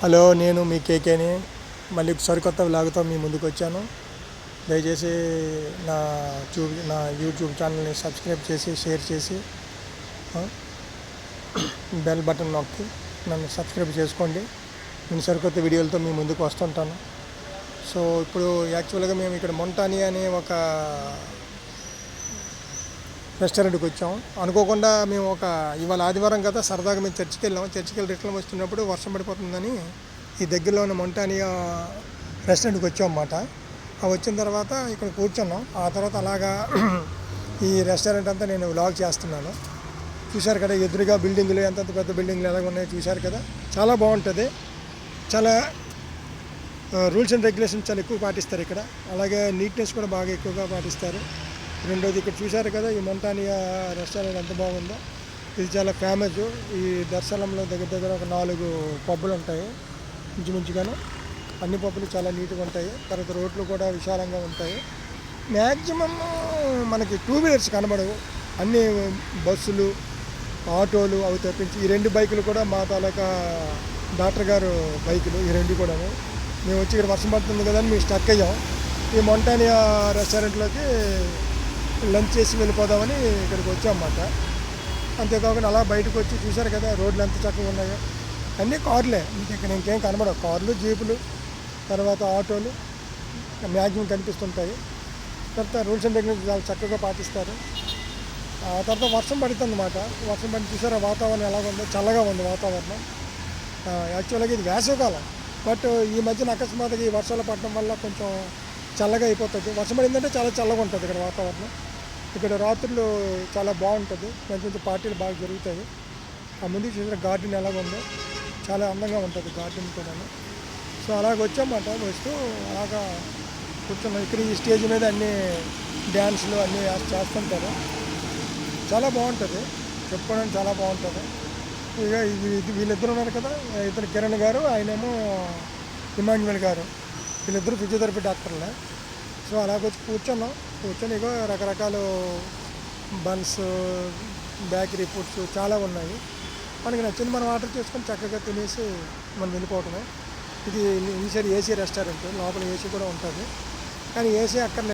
Hello, నేను మీ కేకేని మళ్ళీ సరికొత్త వ్లాగ్తో మీ ముందుకు వచ్చాను. దయచేసి నా యూట్యూబ్ ఛానల్ని సబ్స్క్రైబ్ చేసి షేర్ చేసి బెల్ బటన్ నొక్కి నన్ను సబ్స్క్రైబ్ చేసుకోండి. నేను సరికొత్త వీడియోలతో మీ ముందుకు వస్తుంటాను. సో ఇప్పుడు యాక్చువల్గా మేము ఇక్కడ మొంటాని అనే ఒక రెస్టారెంట్కి వచ్చాం. అనుకోకుండా మేము ఇవాళ ఆదివారం కదా, సరదాగా మేము చర్చికి వెళ్ళి రిటర్న్ వస్తున్నప్పుడు వర్షం పడిపోతుందని ఈ దగ్గరలో ఉన్న మొంటానియా రెస్టారెంట్కి వచ్చాం అన్నమాట. వచ్చిన తర్వాత ఇక్కడ కూర్చున్నాం. ఆ తర్వాత అలాగా ఈ రెస్టారెంట్ అంతా నేను వ్లాగ్ చేస్తున్నాను. చూశారు కదా, ఎదురుగా బిల్డింగ్లు, ఎంతంత పెద్ద బిల్డింగ్లు ఎలాగ ఉన్నాయో చూశారు కదా. చాలా బాగుంటుంది. చాలా రూల్స్ అండ్ రెగ్యులేషన్స్ చాలా ఎక్కువ పాటిస్తారు ఇక్కడ. అలాగే నీట్నెస్ కూడా బాగా ఎక్కువగా పాటిస్తారు. రెండోది, ఇక్కడ చూశారు కదా ఈ మొంటానియా రెస్టారెంట్ ఎంత బాగుందో. ఇది చాలా ఫేమస్. ఈ దర్శనంలో దగ్గర ఒక 4 పబ్బులు ఉంటాయి ఇంచుమించుగాను. అన్ని పబ్బులు చాలా నీట్గా ఉంటాయి. తర్వాత రోడ్లు కూడా విశాలంగా ఉంటాయి. మ్యాక్సిమమ్ మనకి 2 వీలర్స్ కనబడవు. అన్ని బస్సులు, ఆటోలు అవి తప్పించి ఈ 2 బైకులు కూడా మా తాలూకా డాక్టర్ గారు బైకులు. ఈ 2 కూడా మేము వచ్చి ఇక్కడ వర్షం పడుతుంది కదా అని మేము స్టక్ అయ్యాం. ఈ మొంటానియా రెస్టారెంట్లోకి లంచ్ చేసి వెళ్ళిపోదామని ఇక్కడికి వచ్చామన్నమాట. అంతేకాకుండా అలా బయటకు వచ్చి చూశారు కదా రోడ్లు ఎంత చక్కగా ఉన్నాయో. అన్నీ కార్లే, ఇక్కడ ఇంకేం కనబడవు. కార్లు, జీపులు, తర్వాత ఆటోలు మ్యాక్సిమం కనిపిస్తుంటాయి. తర్వాత రూల్స్ అండ్ రెగ్యులేషన్స్ చాలా చక్కగా పాటిస్తారు. ఆ తర్వాత వర్షం పడుతుంది అన్నమాట. వర్షం పడి చూసారా వాతావరణం ఎలాగుందో, చల్లగా ఉంది వాతావరణం. యాక్చువల్గా ఇది వేసవికాలం, బట్ ఈ మధ్యన అకస్మాత్తుగా ఈ వర్షాలు పడటం వల్ల కొంచెం చల్లగా అయిపోతుంది. వర్షం పడిందంటే చాలా చల్లగా ఉంటుంది ఇక్కడ వాతావరణం. ఇక్కడ రాత్రులు చాలా బాగుంటుంది. మంచి పార్టీలు బాగా జరుగుతాయి. ఆ ముందు చూసిన గార్డెన్ ఎలాగుందో చాలా అందంగా ఉంటుంది గార్డెన్ కూడా. సో అలాగ వచ్చామన్నమాట. వస్తూ అలాగా కూర్చున్నాం. ఇక్కడ ఈ స్టేజ్ మీద అన్ని డ్యాన్స్లు అన్నీ చేస్తుంటారు. చాలా బాగుంటుంది, చెప్పుకోవడానికి చాలా బాగుంటుంది. ఇక వీళ్ళిద్దరు ఉన్నారు కదా, ఇద్దరు కిరణ్ గారు, ఆయనేమో ఇమాన్యువల్ గారు. వీళ్ళిద్దరు ఫిజియోథెరపీ డాక్టర్లే. సో అలాగొచ్చి కూర్చొని ఇగో రకరకాల బన్స్, బేకరీ ఫుడ్స్ చాలా ఉన్నాయి. మనకి నచ్చింది మనం ఆర్డర్ చేసుకొని చక్కగా తినేసి మనం వెళ్ళిపోవటమే. ఇది ఇనిషియల్ ఏసీ రెస్టారెంట్. లోపల ఏసీ కూడా ఉంటుంది, కానీ ఏసీ అక్కర్లేదు.